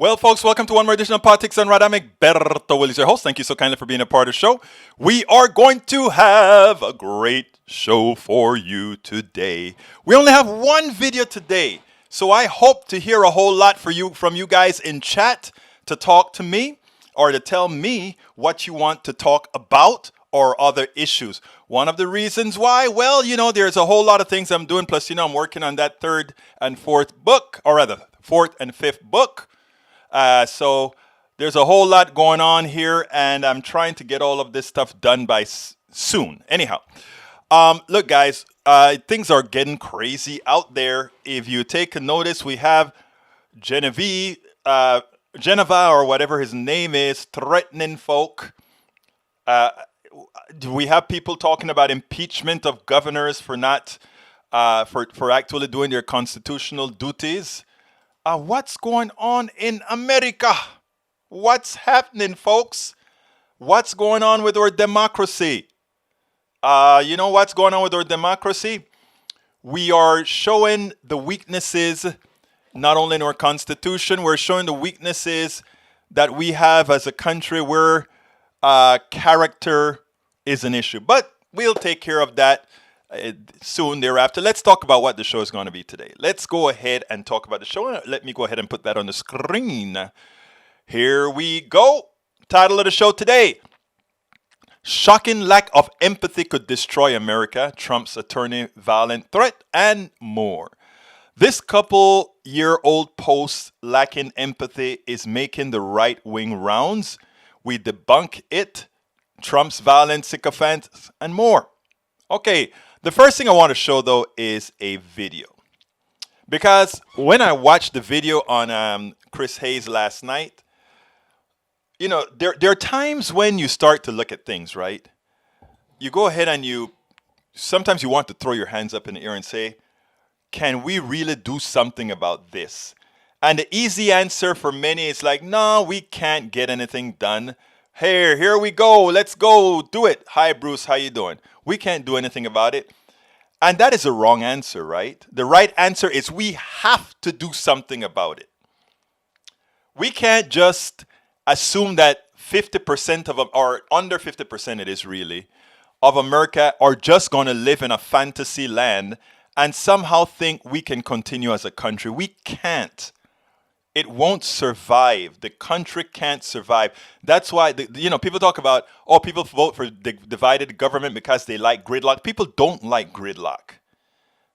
Well, folks, welcome to one more edition of Politics and Rad. I'm Egberto Willis, your host. Thank you so kindly for being a part of the show. We are going to have a great show for you today. We only have one video today, so I hope to hear a whole lot from you guys in chat to talk to me or to tell me what you want to talk about or other issues. One of the reasons why, well, there's a whole lot of things I'm doing. Plus, I'm working on that third and fourth book, or rather, fourth and fifth book. So there's a whole lot going on here, and I'm trying to get all of this stuff done by soon. Anyhow, look, guys, things are getting crazy out there. If you take a notice, we have Geneva, or whatever his name is, threatening folk. We have people talking about impeachment of governors for not for actually doing their constitutional duties. What's going on in America? What's happening, folks? What's going on with our democracy? You know what's going on with our democracy? We are showing the weaknesses, not only in our constitution, we're showing the weaknesses that we have as a country where character is an issue. But we'll take care of that soon thereafter. Let's talk about what the show is going to be today. Let's go ahead and talk about the show. Let me go ahead and put that on the screen. Here we go. Title of the show today: Shocking Lack of Empathy Could Destroy America, Trump's Attorney Violent Threat, and more. This couple-year-old post lacking empathy is making the right-wing rounds. We debunk it, Trump's violent sycophants, and more. Okay, the first thing I want to show, though, is a video. Because when I watched the video on Chris Hayes last night, there are times when you start to look at things, right? You go ahead and sometimes you want to throw your hands up in the air and say, can we really do something about this? And the easy answer for many is like, no, we can't get anything done. Here we go. Let's go do it. Hi, Bruce. How you doing? We can't do anything about it. And that is a wrong answer, right? The right answer is we have to do something about it. We can't just assume that 50% of, or under 50% it is really, of America are just going to live in a fantasy land and somehow think we can continue as a country. We can't. It won't survive. The country can't survive. That's why, people talk about, people vote for the divided government because they like gridlock. People don't like gridlock.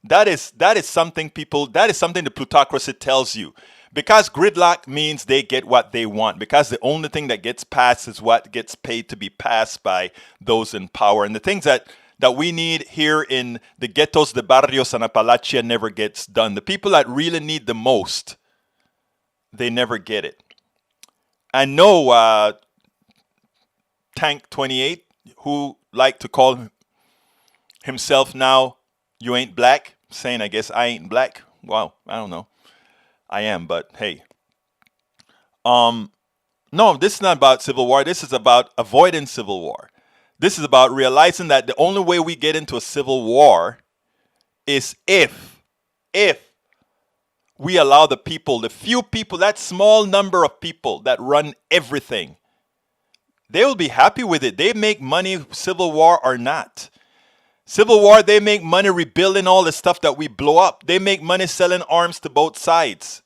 That is something the plutocracy tells you. Because gridlock means they get what they want. Because the only thing that gets passed is what gets paid to be passed by those in power. And the things that we need here in the ghettos, the barrios, and Appalachia never gets done. The people that really need the most, they never get it. And no, Tank 28, who like to call himself now, you ain't black, saying I guess I ain't black. Wow, I don't know. I am, but hey. No, this is not about civil war. This is about avoiding civil war. This is about realizing that the only way we get into a civil war is if we allow the people, the few people, that small number of people that run everything, they will be happy with it. They make money, civil war or not. Civil war, they make money rebuilding all the stuff that we blow up. They make money selling arms to both sides.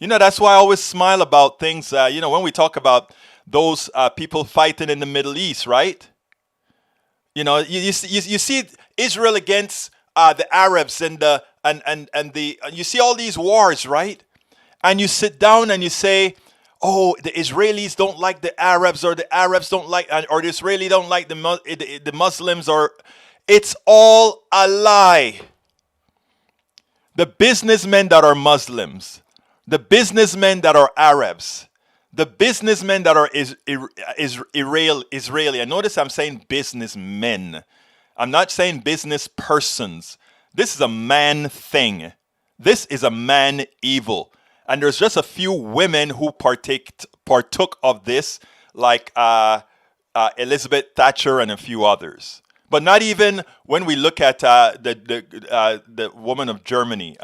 That's why I always smile about things, when we talk about those people fighting in the Middle East, right? You see Israel against the Arabs and you see all these wars, right? And you sit down and you say, oh, the Israelis don't like the Arabs, or the Arabs don't like, or the Israeli don't like the Muslims, or it's all a lie. The businessmen that are Muslims, the businessmen that are Arabs, the businessmen that are Israeli. And notice I'm saying businessmen. I'm not saying business persons. This is a man thing. This is a man evil. And there's just a few women who partook of this, like Elizabeth Thatcher and a few others. But not even when we look at the woman of Germany.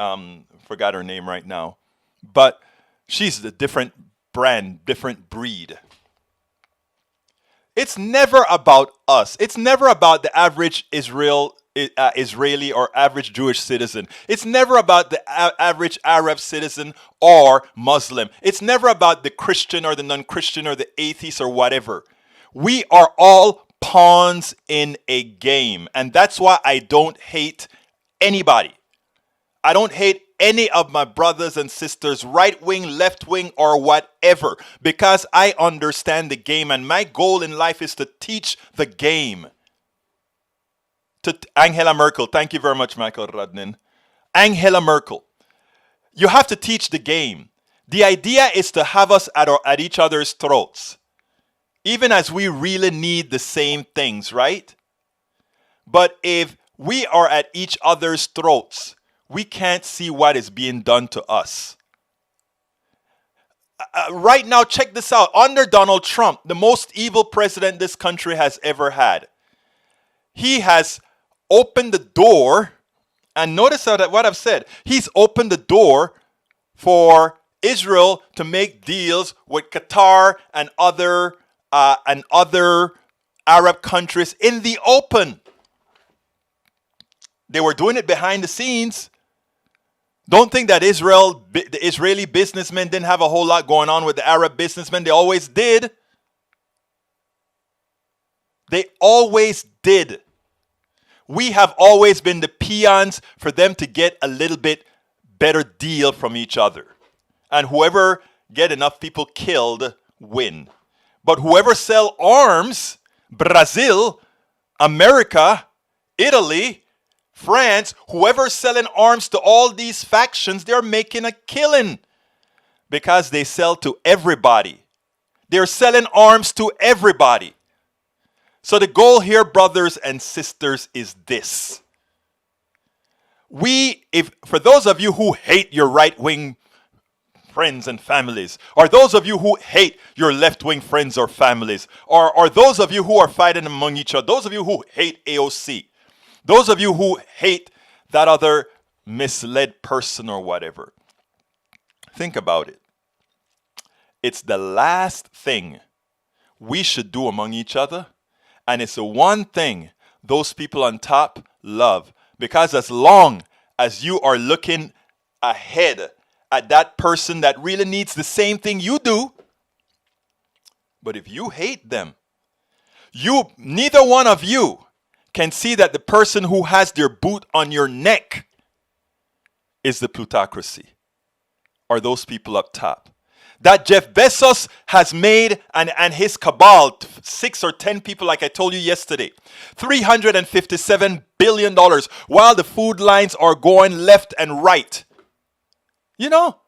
Forgot her name right now. But she's a different brand, different breed. It's never about us. It's never about the average Israeli or average Jewish citizen. It's never about the average Arab citizen or Muslim. It's never about the Christian or the non-Christian or the atheist or whatever. We are all pawns in a game. And that's why I don't hate anybody. I don't hate any of my brothers and sisters, right wing, left wing, or whatever, because I understand the game, and my goal in life is to teach the game. To Angela Merkel, thank you very much, Michael Radnin. Angela Merkel, you have to teach the game. The idea is to have us at each other's throats, even as we really need the same things, right? But if we are at each other's throats, we can't see what is being done to us. Right now, check this out. Under Donald Trump, the most evil president this country has ever had, he has opened the door, and notice what I've said. He's opened the door for Israel to make deals with Qatar and other Arab countries in the open. They were doing it behind the scenes. Don't think that the Israeli businessmen didn't have a whole lot going on with the Arab businessmen. They always did. They always did. We have always been the peons for them to get a little bit better deal from each other. And whoever get enough people killed win. But whoever sell arms, Brazil, America, Italy, France, whoever's selling arms to all these factions, they're making a killing because they sell to everybody. They're selling arms to everybody. So the goal here, brothers and sisters, is this. For those of you who hate your right-wing friends and families, or those of you who hate your left-wing friends or families, or those of you who are fighting among each other, those of you who hate AOC, those of you who hate that other misled person or whatever, think about it. It's the last thing we should do among each other, and it's the one thing those people on top love. Because as long as you are looking ahead at that person that really needs the same thing you do, but if you hate them, neither one of you can see that the person who has their boot on your neck is the plutocracy, or those people up top. That Jeff Bezos has made, and his cabal, 6 or 10 people like I told you yesterday, $357 billion, while the food lines are going left and right. You know,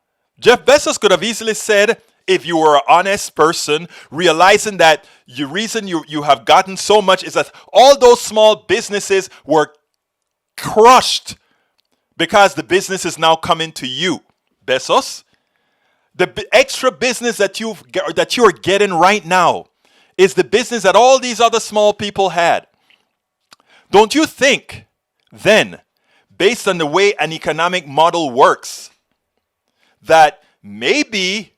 Jeff Bezos could have easily said, if you were an honest person, realizing that the reason you have gotten so much is that all those small businesses were crushed because the business is now coming to you, Bezos. The extra business that you are getting right now is the business that all these other small people had. Don't you think then, based on the way an economic model works, that maybe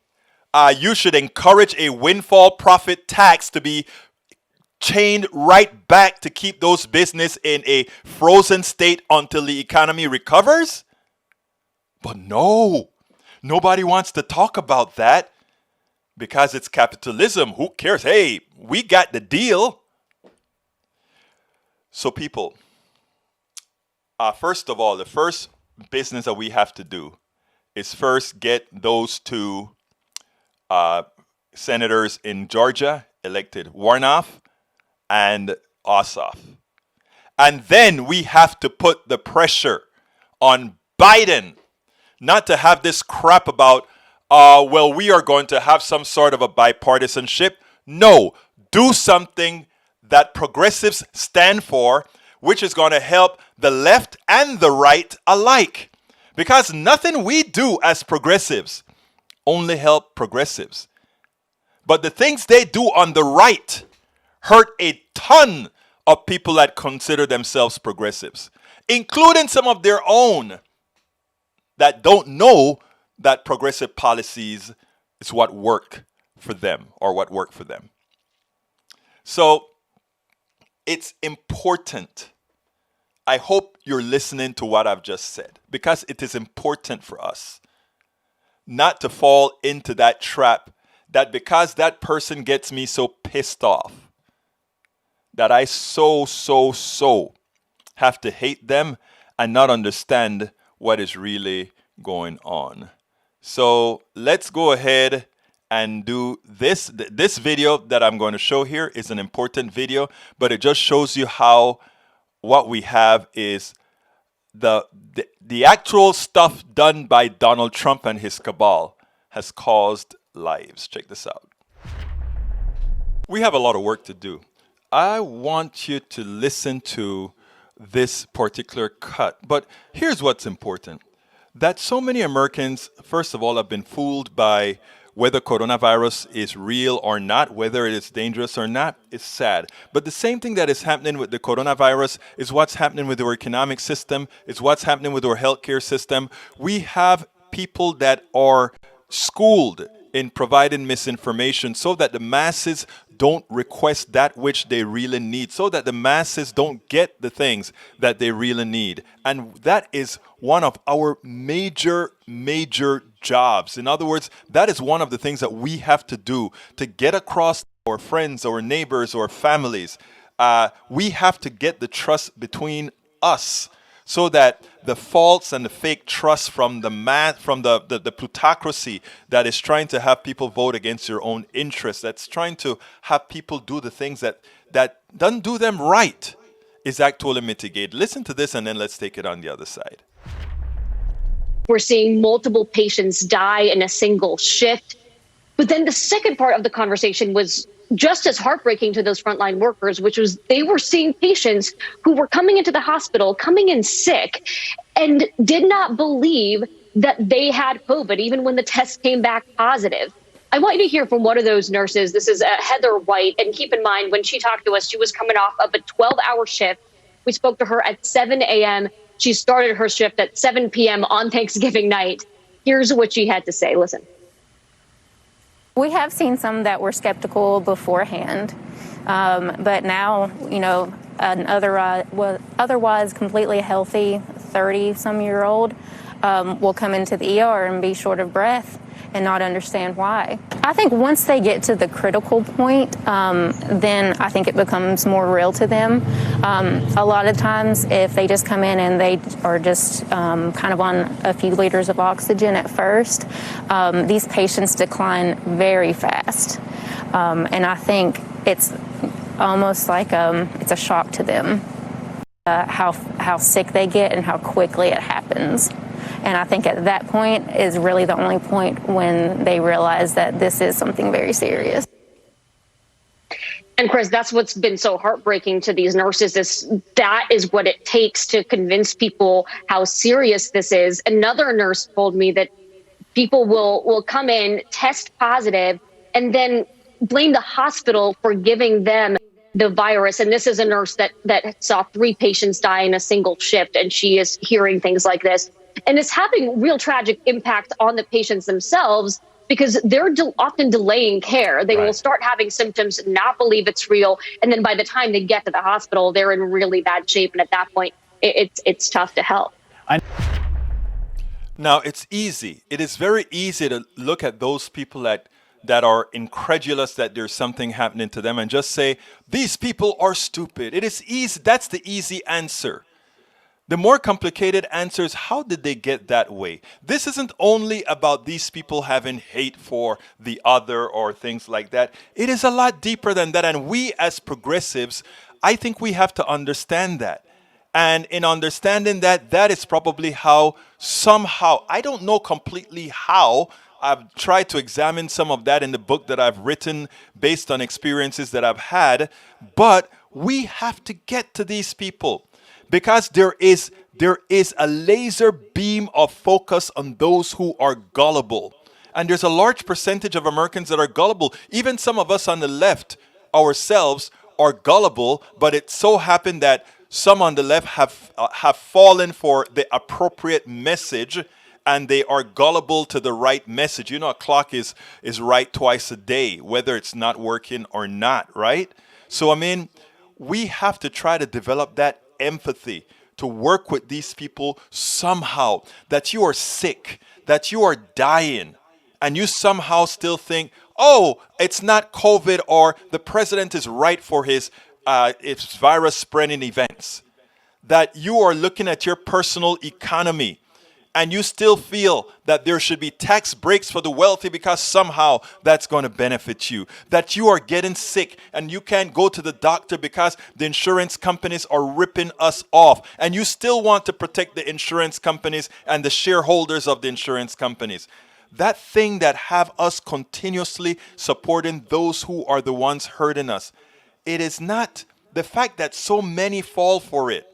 you should encourage a windfall profit tax to be chained right back to keep those business in a frozen state until the economy recovers? But no, nobody wants to talk about that because it's capitalism. Who cares? Hey, we got the deal. So people, first of all, the first business that we have to do is first get those two senators in Georgia elected, Warnoff and Ossoff. And then we have to put the pressure on Biden not to have this crap about, well, we are going to have some sort of a bipartisanship. No, do something that progressives stand for, which is going to help the left and the right alike. Because nothing we do as progressives only help progressives. But the things they do on the right hurt a ton of people that consider themselves progressives, including some of their own that don't know that progressive policies It's what worked for them or what worked for them. So it's important. I hope you're listening to what I've just said, because it is important for us not to fall into that trap that because that person gets me so pissed off that I so have to hate them and not understand what is really going on. So let's go ahead and do this. This video that I'm going to show here is an important video, but it just shows you how what we have is the actual stuff done by Donald Trump and his cabal has caused lives. Check this out. We have a lot of work to do. I want you to listen to this particular cut, but here's what's important. That so many Americans, first of all, have been fooled by whether coronavirus is real or not, whether it is dangerous or not, is sad. But the same thing that is happening with the coronavirus is what's happening with our economic system, is what's happening with our healthcare system. We have people that are schooled in providing misinformation so that the masses don't request that which they really need, so that the masses don't get the things that they really need. And that is one of our major jobs. In other words, that is one of the things that we have to do to get across our friends, our neighbors, our families. We have to get the trust between us so that the false and the fake trust from the plutocracy that is trying to have people vote against your own interests, that's trying to have people do the things that doesn't do them right, is actually mitigated. Listen to this and then let's take it on the other side. We're seeing multiple patients die in a single shift. But then the second part of the conversation was just as heartbreaking to those frontline workers, which was they were seeing patients who were coming into the hospital, coming in sick, and did not believe that they had COVID, even when the test came back positive. I want you to hear from one of those nurses. This is Heather White. And keep in mind, when she talked to us, she was coming off of a 12-hour shift. We spoke to her at 7 a.m. She started her shift at 7 p.m. on Thanksgiving night. Here's what she had to say. Listen. We have seen some that were skeptical beforehand, but now, you know, an otherwise completely healthy 30-some-year-old will come into the ER and be short of breath and not understand why. I think once they get to the critical point, then I think it becomes more real to them. A lot of times, if they just come in and they are just kind of on a few liters of oxygen at first, these patients decline very fast. And I think it's almost like it's a shock to them, how sick they get and how quickly it happens. And I think at that point is really the only point when they realize that this is something very serious. And Chris, that's what's been so heartbreaking to these nurses, is that is what it takes to convince people how serious this is. Another nurse told me that people will come in, test positive, and then blame the hospital for giving them the virus. And this is a nurse that saw 3 patients die in a single shift, and she is hearing things like this. And it's having real tragic impact on the patients themselves, because they're often delaying care. They will start having symptoms, not believe it's real. And then by the time they get to the hospital, they're in really bad shape. And at that point, it's tough to help. Now, it's easy. It is very easy to look at those people that are incredulous that there's something happening to them and just say, these people are stupid. It is easy. That's the easy answer. The more complicated answer is, how did they get that way? This isn't only about these people having hate for the other or things like that. It is a lot deeper than that. And we as progressives, I think we have to understand that. And in understanding that, that is probably how somehow, I don't know completely how, I've tried to examine some of that in the book that I've written based on experiences that I've had, but we have to get to these people. Because there is a laser beam of focus on those who are gullible. And there's a large percentage of Americans that are gullible. Even some of us on the left ourselves are gullible, but it so happened that some on the left have fallen for the appropriate message and they are gullible to the right message. You know, a clock is right twice a day, whether it's not working or not, right? So, I mean, we have to try to develop that empathy to work with these people somehow, that you are sick, that you are dying, and you somehow still think, oh, it's not COVID, or the president is right for his virus spreading events. That you are looking at your personal economy and you still feel that there should be tax breaks for the wealthy because somehow that's going to benefit you. That you are getting sick and you can't go to the doctor because the insurance companies are ripping us off. And you still want to protect the insurance companies and the shareholders of the insurance companies. That thing that have us continuously supporting those who are the ones hurting us. It is not the fact that so many fall for it.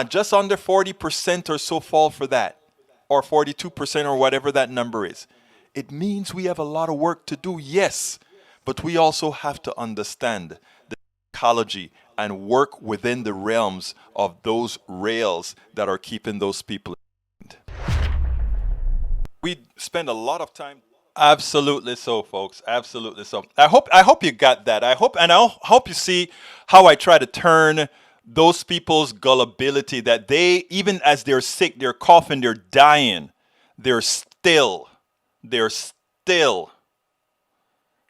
Just under 40% or so fall for that, or 42% or whatever that number is. It means we have a lot of work to do, yes, but we also have to understand the psychology and work within the realms of those rails that are keeping those people. We spend a lot of time. Absolutely so, folks. Absolutely so. I hope you got that. I hope you see how I try to turn those people's gullibility, that they, even as they're sick, they're coughing, they're dying, they're still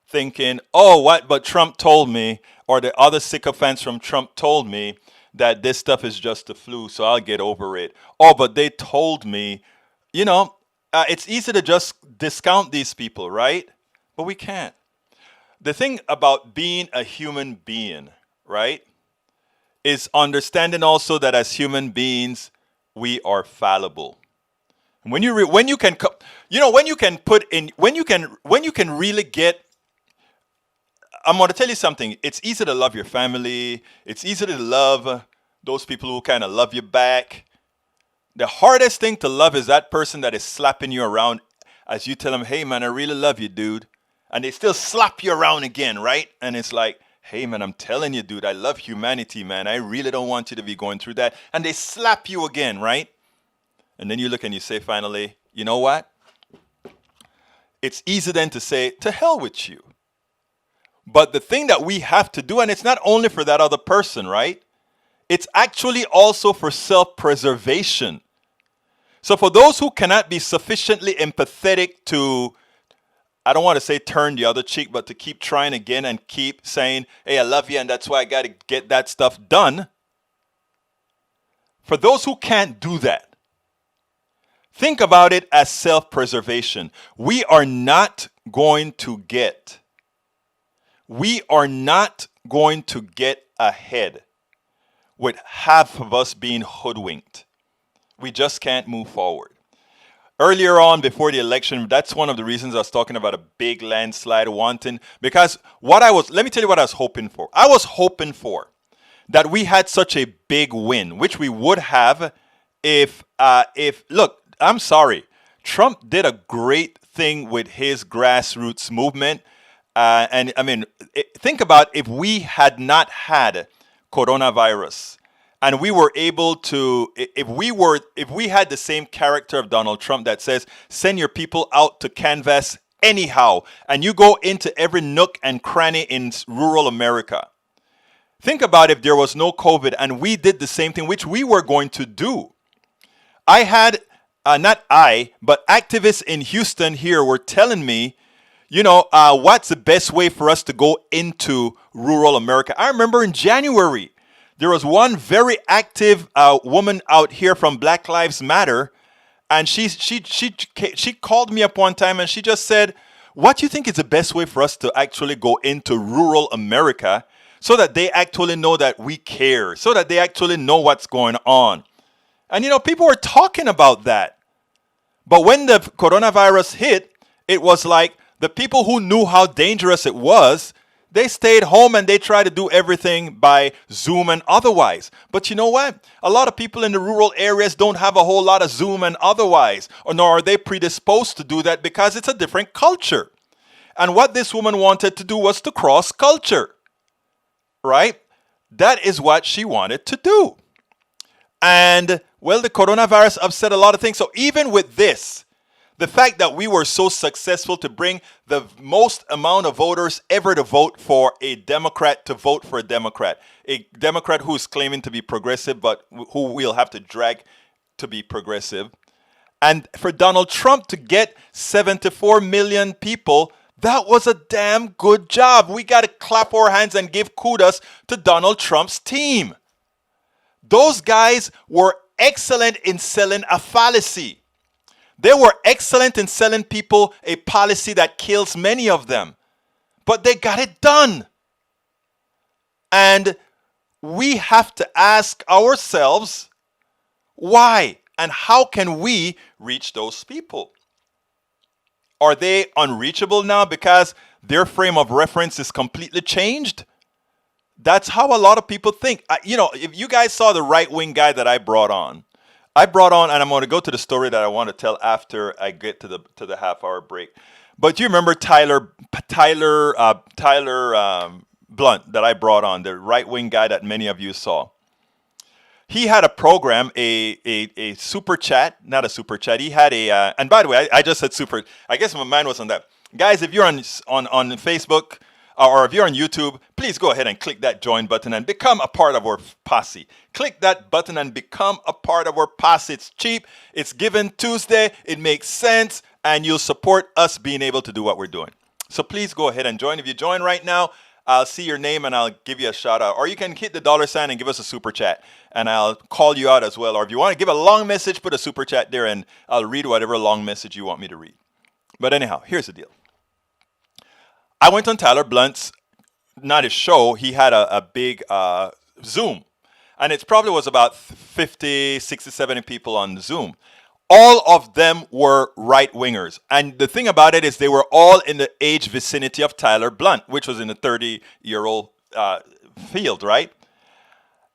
thinking, oh, what? But Trump told me, or the other sycophants from Trump told me that this stuff is just the flu, so I'll get over it. Oh, but they told me, you know, it's easy to just discount these people, right? But we can't. The thing about being a human being, right, is understanding also that as human beings, we are fallible. When you when you can when you can put in when you can really get. I'm going to tell you something. It's easy to love your family. It's easy to love those people who kind of love you back. The hardest thing to love is that person that is slapping you around as you tell them, hey man, I really love you, dude. And they still slap you around again, right? And it's like, hey man, I'm telling you, dude, I love humanity, man. I really don't want you to be going through that. And they slap you again, right? And then you look and you say finally, you know what? It's easy then to say, to hell with you. But the thing that we have to do, and it's not only for that other person, right? It's actually also for self-preservation. So for those who cannot be sufficiently empathetic to, I don't want to say turn the other cheek, but to keep trying again and keep saying, hey, I love you and that's why I got to get that stuff done. For those who can't do that, think about it as self-preservation. We are not going to get ahead with half of us being hoodwinked. We just can't move forward. Earlier on, before the election, that's one of the reasons I was talking about a big landslide because let me tell you what I was hoping for. I was hoping for that we had such a big win, which we would have if look, I'm sorry, Trump did a great thing with his grassroots movement. And I mean, think about if we had not had coronavirus, and we were able to, if we had the same character of Donald Trump that says, send your people out to canvass anyhow, and you go into every nook and cranny in rural America. Think about if there was no COVID and we did the same thing, which we were going to do. I had, not I, but activists in Houston here were telling me, what's the best way for us to go into rural America? I remember in January, there was one very active woman out here from Black Lives Matter, and she called me up one time and she just said, what do you think is the best way for us to actually go into rural America so that they actually know that we care, so that they actually know what's going on? And people were talking about that. But when the coronavirus hit, it was like the people who knew how dangerous it was, they stayed home and they tried to do everything by Zoom and otherwise. But you know what? A lot of people in the rural areas don't have a whole lot of Zoom and otherwise, or nor are they predisposed to do that because it's a different culture. And what this woman wanted to do was to cross culture, right? That is what she wanted to do. And well, the coronavirus upset a lot of things. So even with this, The fact that we were so successful to bring the most amount of voters ever to vote for a Democrat to vote for a Democrat who's claiming to be progressive, but who we'll have to drag to be progressive. And for Donald Trump to get 74 million people, that was a damn good job. We got to clap our hands and give kudos to Donald Trump's team. Those guys were excellent in selling a fallacy. They were excellent in selling people a policy that kills many of them. But they got it done. And we have to ask ourselves, why? And how can we reach those people? Are they unreachable now because their frame of reference is completely changed? That's how a lot of people think. If you guys saw the right-wing guy that I brought on, and I'm going to go to the story that I want to tell after I get to the half-hour break. But do you remember Tyler Blunt that I brought on, the right-wing guy that many of you saw? He had a program, a super chat, not a super chat. He had and by the way, I just said super. I guess my mind was on that. Guys, if you're on Facebook or if you're on YouTube, please go ahead and click that join button and become a part of our posse. Click that button and become a part of our posse. It's cheap. It's Given Tuesday. It makes sense, and you'll support us being able to do what we're doing. So please go ahead and join. If you join right now, I'll see your name and I'll give you a shout out. Or you can hit the $sign and give us a super chat and I'll call you out as well. Or if you want to give a long message, put a super chat there and I'll read whatever long message you want me to read. But anyhow, here's the deal. I went on Tyler Blunt's, not his show, he had a big Zoom. And it probably was about 50, 60, 70 people on Zoom. All of them were right-wingers. And the thing about it is they were all in the age vicinity of Tyler Blunt, which was in the 30-year-old field, right?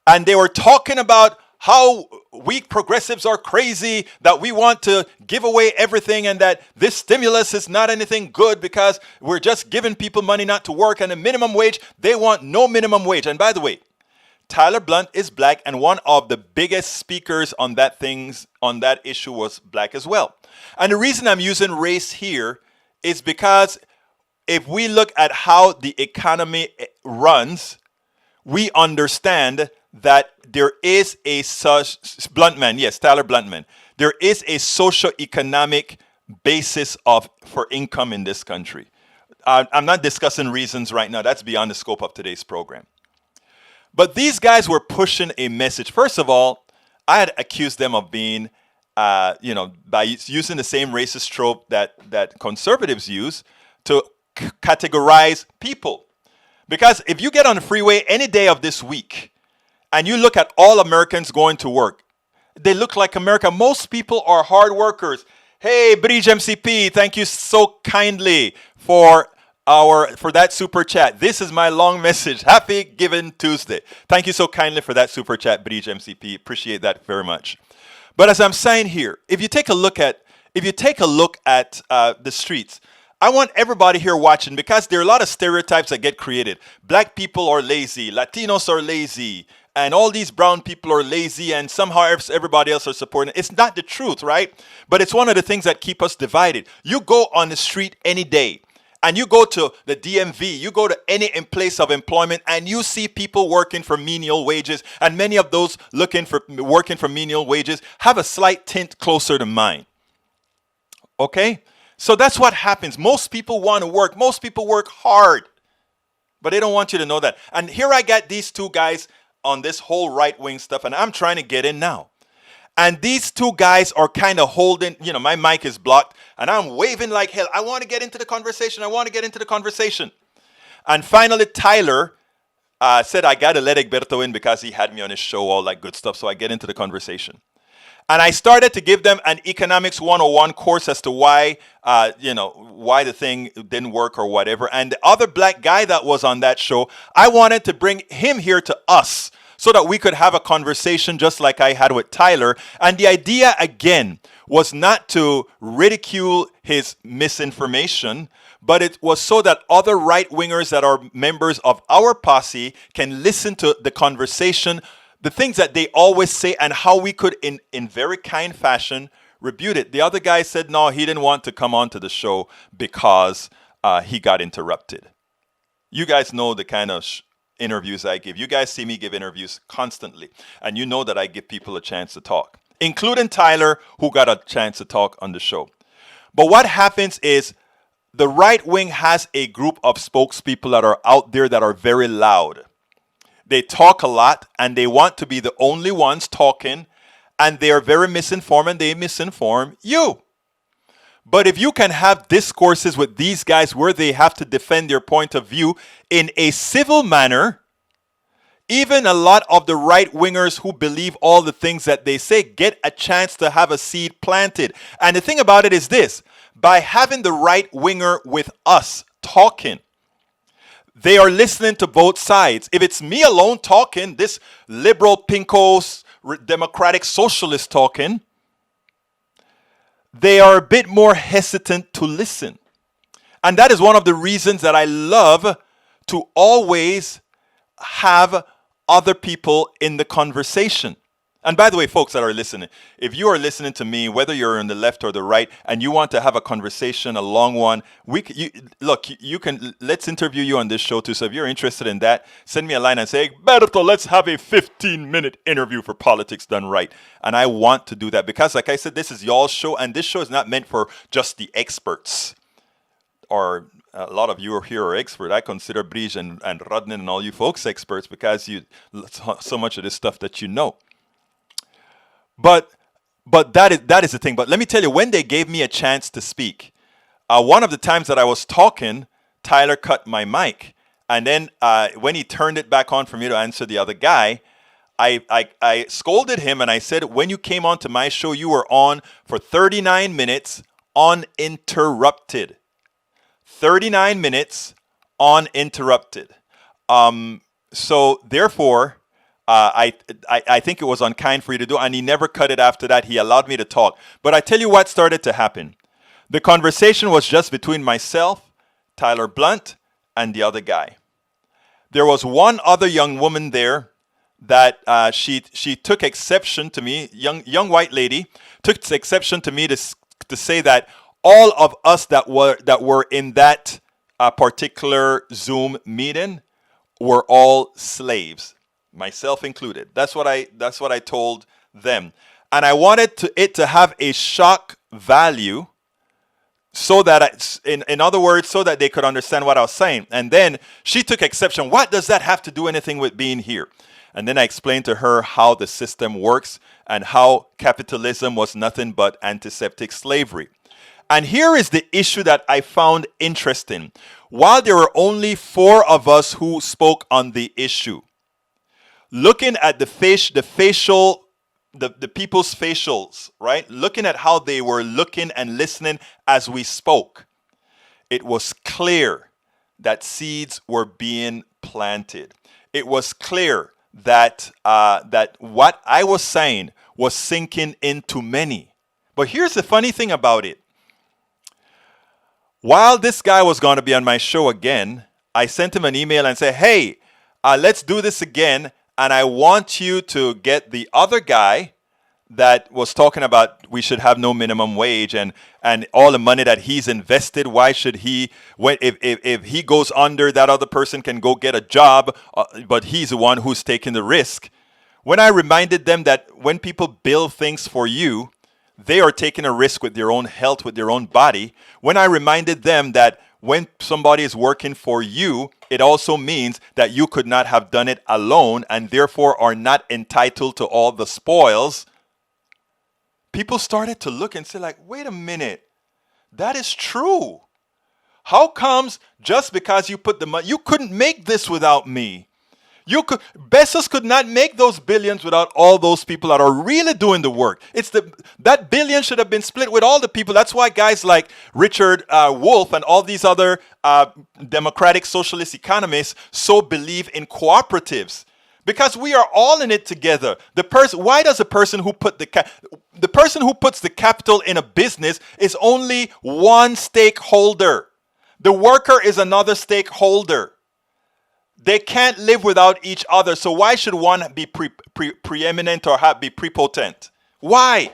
And they were talking about how we progressives are crazy, that we want to give away everything and that this stimulus is not anything good because we're just giving people money not to work, and a minimum wage, they want no minimum wage. And by the way, Tyler Blunt is black, and one of the biggest speakers on that issue was black as well. And the reason I'm using race here is because if we look at how the economy runs, we understand that there is a such Bluntman, yes, Tyler Bluntman. There is a socioeconomic basis for income in this country. I'm not discussing reasons right now. That's beyond the scope of today's program. But these guys were pushing a message. First of all, I had accused them of being, by using the same racist trope that conservatives use to categorize people. Because if you get on the freeway any day of this week and you look at all Americans going to work, they look like America. Most people are hard workers. Hey, Bridge MCP, thank you so kindly for that super chat. This is my long message. Happy Given Tuesday. Thank you so kindly for that super chat, Bridge MCP. Appreciate that very much. But as I'm saying here, if you take a look at the streets, I want everybody here watching, because there are a lot of stereotypes that get created. Black people are lazy, Latinos are lazy, and all these brown people are lazy, and somehow everybody else are supporting it. It's not the truth, right? But it's one of the things that keep us divided. You go on the street any day, and you go to the DMV, you go to any place of employment, and you see people working for menial wages, and many of those working for menial wages have a slight tint closer to mine. Okay? So that's what happens. Most people want to work. Most people work hard, but they don't want you to know that. And here I got these two guys on this whole right-wing stuff, and I'm trying to get in now. And these two guys are kind of holding, my mic is blocked, and I'm waving like hell. I want to get into the conversation. I want to get into the conversation. And finally, Tyler said, I got to let Egberto in because he had me on his show, all that good stuff. So I get into the conversation. And I started to give them an economics 101 course as to why the thing didn't work or whatever. And the other black guy that was on that show, I wanted to bring him here to us so that we could have a conversation just like I had with Tyler. And the idea, again, was not to ridicule his misinformation, but it was so that other right-wingers that are members of our posse can listen to the conversation, the things that they always say, and how we could, in very kind fashion, reviewed it. The other guy said no, he didn't want to come on to the show because he got interrupted. You guys know the kind of interviews I give. You guys see me give interviews constantly, and you know that I give people a chance to talk, including Tyler, who got a chance to talk on the show. But what happens is the right wing has a group of spokespeople that are out there that are very loud. They talk a lot and they want to be the only ones talking, and they are very misinformed and they misinform you. But if you can have discourses with these guys where they have to defend their point of view in a civil manner, even a lot of the right wingers who believe all the things that they say get a chance to have a seed planted. And the thing about it is this: by having the right winger with us talking, they are listening to both sides. If it's me alone talking, this liberal pinko democratic socialist talking, they are a bit more hesitant to listen. And that is one of the reasons that I love to always have other people in the conversation. And by the way, folks that are listening, if you are listening to me, whether you're on the left or the right, and you want to have a conversation, a long one, you can, let's interview you on this show too. So if you're interested in that, send me a line and say, Berto, let's have a 15-minute interview for Politics Done Right. And I want to do that because, like I said, this is y'all's show, and this show is not meant for just the experts. Or a lot of you here are expert. I consider Brige and Rodnan and all you folks experts because you so much of this stuff that you know. But that is the thing. But let me tell you, when they gave me a chance to speak, one of the times that I was talking, Tyler cut my mic, and then when he turned it back on for me to answer the other guy, I scolded him and I said, when you came on to my show, you were on for 39 minutes uninterrupted. 39 minutes uninterrupted. So therefore, I think it was unkind for you to do, and he never cut it after that. He allowed me to talk. But I tell you what started to happen. The conversation was just between myself, Tyler Blunt, and the other guy. There was one other young woman there that she took exception to me, young white lady, took exception to me to say that all of us that were in that particular Zoom meeting were all slaves, myself included. That's what I told them, and I wanted it to have a shock value, so that in other words, so that they could understand what I was saying. And then she took exception. What does that have to do anything with being here? And then I explained to her how the system works and how capitalism was nothing but antiseptic slavery. And here is the issue that I found interesting. While there were only 4 of us who spoke on the issue, looking at the people's facials, right? Looking at how they were looking and listening as we spoke, it was clear that seeds were being planted. It was clear that what I was saying was sinking into many. But here's the funny thing about it. While this guy was going to be on my show again, I sent him an email and said, hey, let's do this again. And I want you to get the other guy that was talking about we should have no minimum wage and all the money that he's invested. Why should he, if he goes under, that other person can go get a job, but he's the one who's taking the risk. When I reminded them that when people build things for you, they are taking a risk with their own health, with their own body. When I reminded them that when somebody is working for you, it also means that you could not have done it alone and therefore are not entitled to all the spoils, people started to look and say, like, wait a minute, that is true. How comes just because you put the money, you couldn't make this without me? Bezos could not make those billions without all those people that are really doing the work. That billion should have been split with all the people. That's why guys like Richard Wolff and all these other democratic socialist economists so believe in cooperatives, because we are all in it together. Why does the person who puts the capital in a business is only one stakeholder? The worker is another stakeholder. They can't live without each other. So why should one be preeminent or be prepotent? Why?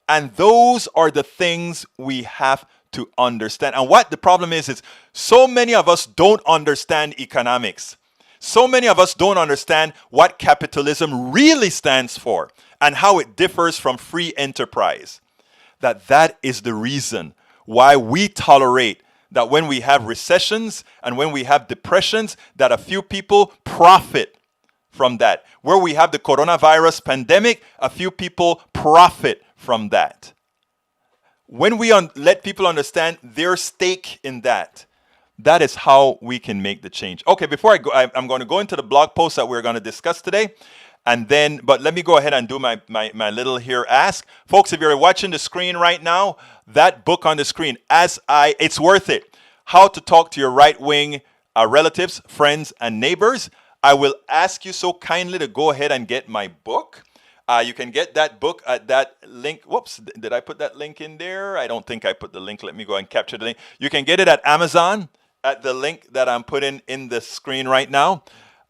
And those are the things we have to understand. And what the problem is so many of us don't understand economics. So many of us don't understand what capitalism really stands for and how it differs from free enterprise. That is the reason why we tolerate that when we have recessions and when we have depressions, that a few people profit from that. Where we have the coronavirus pandemic, a few people profit from that. When we let people understand their stake in that, that is how we can make the change. Okay, before I go, I'm going to go into the blog post that we're going to discuss today. And then, but let me go ahead and do my little here ask. Folks, if you're watching the screen right now, that book on the screen, it's worth it. How to Talk to Your Right-Wing Relatives, Friends, and Neighbors. I will ask you so kindly to go ahead and get my book. You can get that book at that link. Whoops, did I put that link in there? I don't think I put the link. Let me go and capture the link. You can get it at Amazon at the link that I'm putting in the screen right now.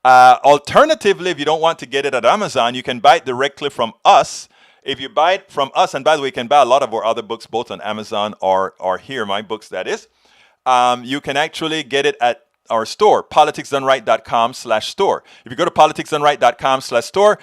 Alternatively, if you don't want to get it at Amazon, you can buy it directly from us. If you buy it from us, and by the way, you can buy a lot of our other books, both on Amazon or here, my books, that is. You can actually get it at our store, politicsdoneright.com/store. If you go to politicsdoneright.com/store,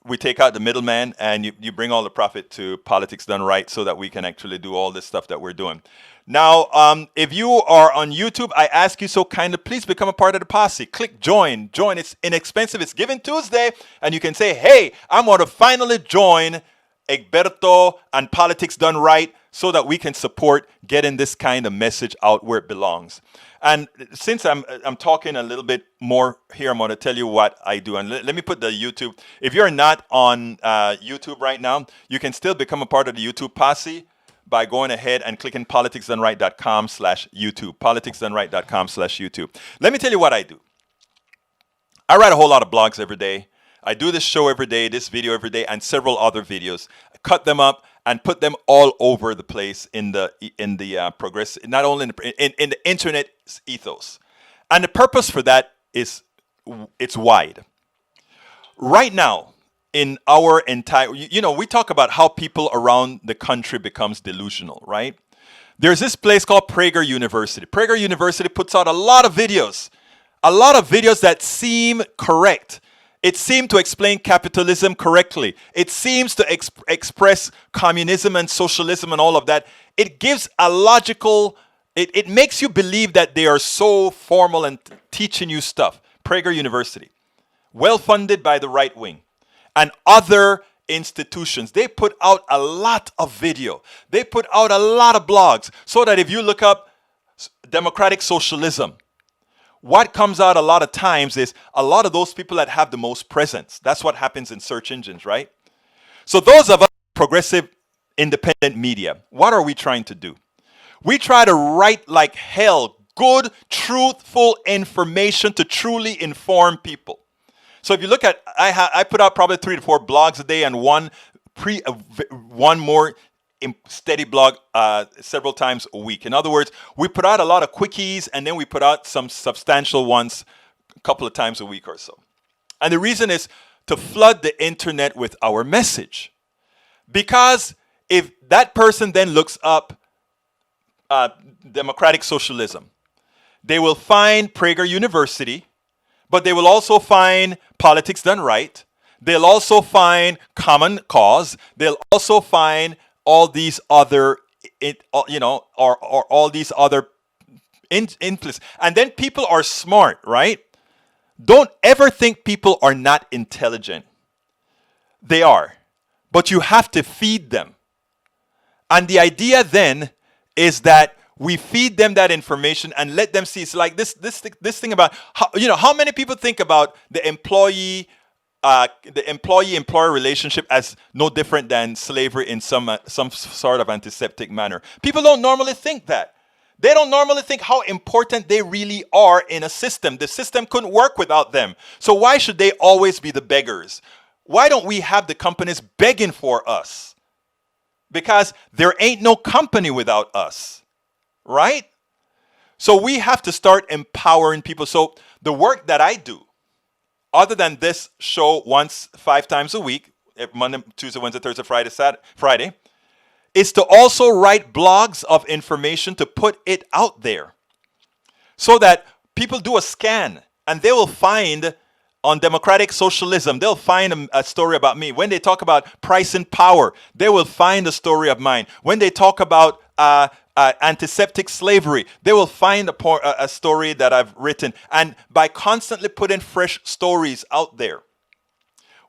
we take out the middleman and you bring all the profit to Politics Done Right so that we can actually do all this stuff that we're doing. Now, if you are on YouTube, I ask you so kindly, please become a part of the posse. Click join. Join. It's inexpensive. It's Giving Tuesday. And you can say, hey, I'm going to finally join Egberto and Politics Done Right so that we can support getting this kind of message out where it belongs. And since I'm talking a little bit more here, I'm going to tell you what I do. And let me put the YouTube. If you're not on YouTube right now, you can still become a part of the YouTube posse by going ahead and clicking politicsdoneright.com/YouTube. Politicsdoneright.com/YouTube. Let me tell you what I do. I write a whole lot of blogs every day. I do this show every day, this video every day, and several other videos. I cut them up and put them all over the place in the progress, not only in the internet ethos. And the purpose for that is it's wide. Right now, in our entire, we talk about how people around the country becomes delusional, right? There's this place called Prager University. Prager University puts out a lot of videos that seem correct. It seems to explain capitalism correctly. It seems to express communism and socialism and all of that. It gives a logical, it makes you believe that they are so formal and teaching you stuff. Prager University, well funded by the right wing and other institutions. They put out a lot of video. They put out a lot of blogs so that if you look up democratic socialism, what comes out a lot of times is a lot of those people that have the most presence. That's what happens in search engines, right? So those of us progressive independent media, what are we trying to do? We try to write like hell, good, truthful information to truly inform people. So if you look at, I put out probably 3 to 4 blogs a day and one more steady blog several times a week. In other words, we put out a lot of quickies and then we put out some substantial ones a couple of times a week or so. And the reason is to flood the internet with our message. Because if that person then looks up democratic socialism, they will find Prager University, but they will also find Politics Done Right. They'll also find Common Cause. They'll also find all these other, all these other influences. And then people are smart, right? Don't ever think people are not intelligent. They are. But you have to feed them. And the idea then is that we feed them that information and let them see. It's like this thing about how many people think about the employee-employer relationship as no different than slavery in some sort of antiseptic manner. People don't normally think that. They don't normally think how important they really are in a system. The system couldn't work without them. So why should they always be the beggars? Why don't we have the companies begging for us? Because there ain't no company without us. Right? So we have to start empowering people. So the work that I do, other than this show 5 times a week, Monday, Tuesday, Wednesday, Thursday, Friday, is to also write blogs of information to put it out there so that people do a scan and they will find on democratic socialism, they'll find a story about me. When they talk about price and power, they will find a story of mine. When they talk about antiseptic slavery, they will find a story that I've written. And by constantly putting fresh stories out there,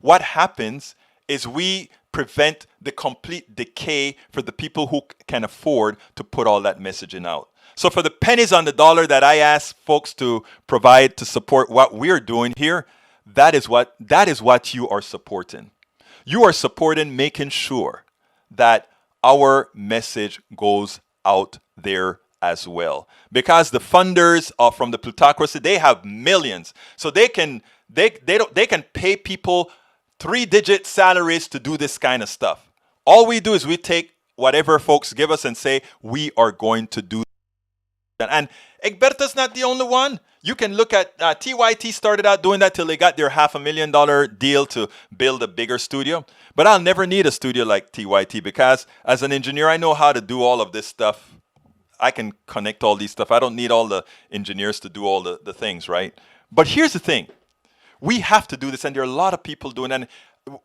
what happens is we prevent the complete decay for the people who can afford to put all that messaging out. So for the pennies on the dollar that I ask folks to provide to support what we're doing here, that is what you are supporting. You are supporting making sure that our message goes out there as well. Because the funders from the plutocracy, they have millions. So they can pay people 3-digit salaries to do this kind of stuff. All we do is we take whatever folks give us and say, we are going to do that. And Egberto's not the only one. You can look at TYT started out doing that till they got their $500,000 deal to build a bigger studio. But I'll never need a studio like TYT because as an engineer, I know how to do all of this stuff. I can connect all these stuff. I don't need all the engineers to do all the things, right? But here's the thing. We have to do this, and there are a lot of people doing it. And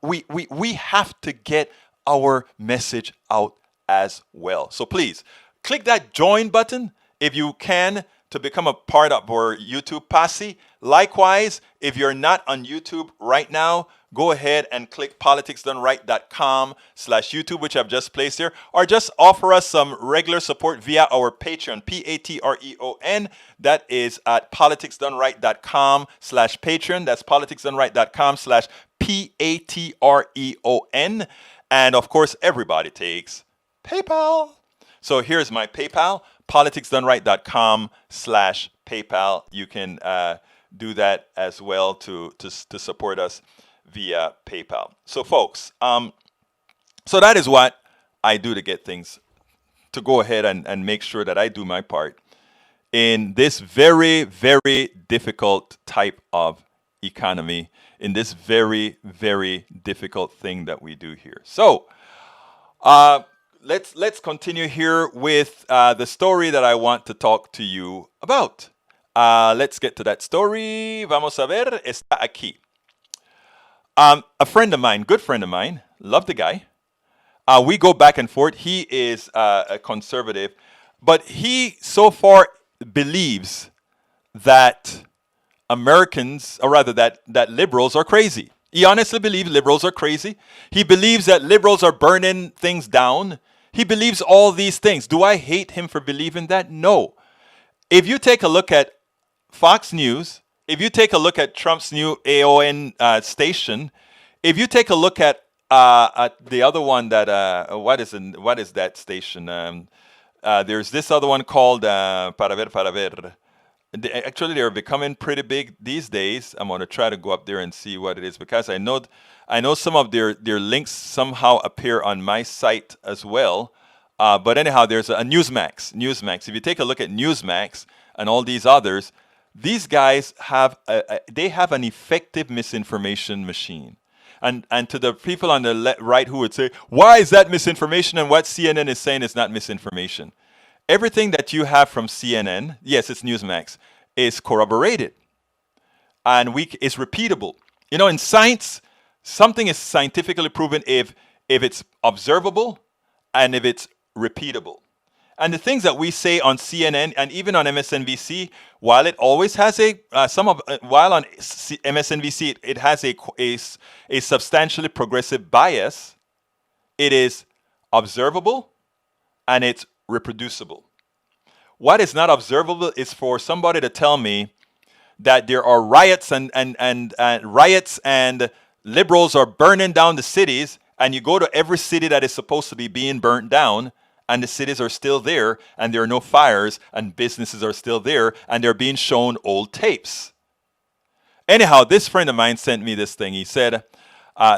we have to get our message out as well. So please, click that join button if you can to become a part of our YouTube posse. Likewise, if you're not on YouTube right now, go ahead and click politicsdoneright.com/YouTube, which I've just placed here, or just offer us some regular support via our Patreon, Patreon. That is at politicsdoneright.com/Patreon. That's politicsdoneright.com/Patreon. And of course, everybody takes PayPal. So here's my PayPal, politicsdoneright.com/PayPal. You can do that as well to support us via PayPal. So folks, so that is what I do to get things, to go ahead and make sure that I do my part in this very, very difficult type of economy, in this very, very difficult thing that we do here. So let's continue here with the story that I want to talk to you about. Let's get to that story. Vamos a ver, está aquí. A friend of mine, good friend of mine, love the guy. We go back and forth. He is a conservative, but he so far believes that Americans, or rather that liberals are crazy. He honestly believes liberals are crazy. He believes that liberals are burning things down. He believes all these things. Do I hate him for believing that? No. If you take a look at Fox News, if you take a look at Trump's new AON station, if you take a look at the other one that what is that station? There's this other one called Para Ver. Actually, they're becoming pretty big these days. I'm gonna try to go up there and see what it is because I know some of their links somehow appear on my site as well. But anyhow, there's a Newsmax. If you take a look at Newsmax and all these others, these guys have they have an effective misinformation machine. And to the people on the right who would say, why is that misinformation and what CNN is saying is not misinformation? Everything that you have from CNN, yes, it's Newsmax, is corroborated and is repeatable. You know, in science, something is scientifically proven if it's observable and if it's repeatable. And the things that we say on CNN and even on MSNBC, while it always has while on MSNBC it has a substantially progressive bias, it is observable and it's reproducible. What is not observable is for somebody to tell me that there are riots and riots and liberals are burning down the cities, and you go to every city that is supposed to be being burnt down, and the cities are still there, and there are no fires, and businesses are still there, and they're being shown old tapes. Anyhow, this friend of mine sent me this thing. He said,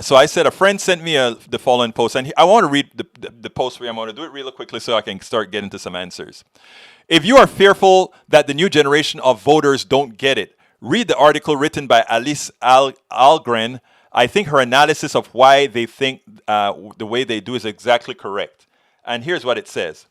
so I said, a friend sent me the following post, and I want to read the post for you. I'm going to do it really quickly so I can start getting to some answers. If you are fearful that the new generation of voters don't get it, read the article written by Alice Algren. I think her analysis of why they think the way they do is exactly correct. And here's what it says.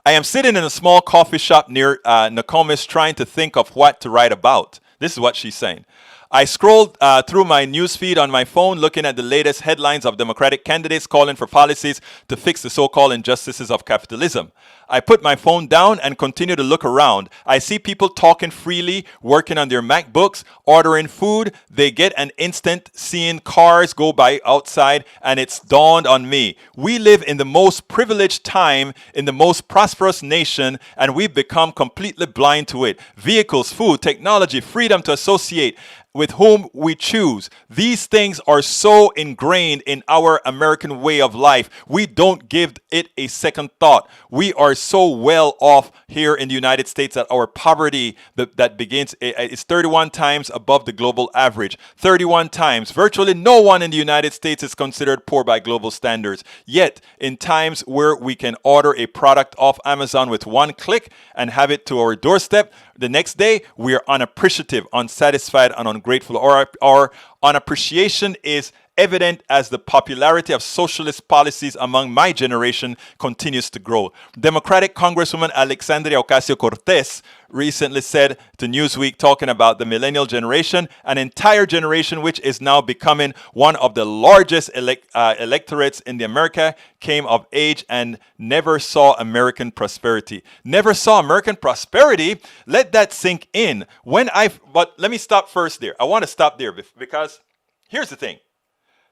I am sitting in a small coffee shop near Nokomis trying to think of what to write about. This is what she's saying. I scrolled through my newsfeed on my phone looking at the latest headlines of Democratic candidates calling for policies to fix the so-called injustices of capitalism. I put my phone down and continue to look around. I see people talking freely, working on their MacBooks, ordering food. They get an instant seeing cars go by outside, and it's dawned on me. We live in the most privileged time in the most prosperous nation, and we've become completely blind to it. Vehicles, food, technology, freedom to associate with whom we choose. These things are so ingrained in our American way of life. We don't give it a second thought. We are so well off here in the United States that our poverty that begins is 31 times above the global average. 31 times. Virtually no one in the United States is considered poor by global standards. Yet, in times where we can order a product off Amazon with one click and have it to our doorstep, the next day, we are unappreciative, unsatisfied, and ungrateful. Our unappreciation is evident as the popularity of socialist policies among my generation continues to grow. Democratic Congresswoman Alexandria Ocasio-Cortez recently said to Newsweek, talking about the millennial generation, an entire generation which is now becoming one of the largest electorates in the America, came of age and never saw American prosperity. Never saw American prosperity? Let that sink in. But let me stop first there. I want to stop there because here's the thing.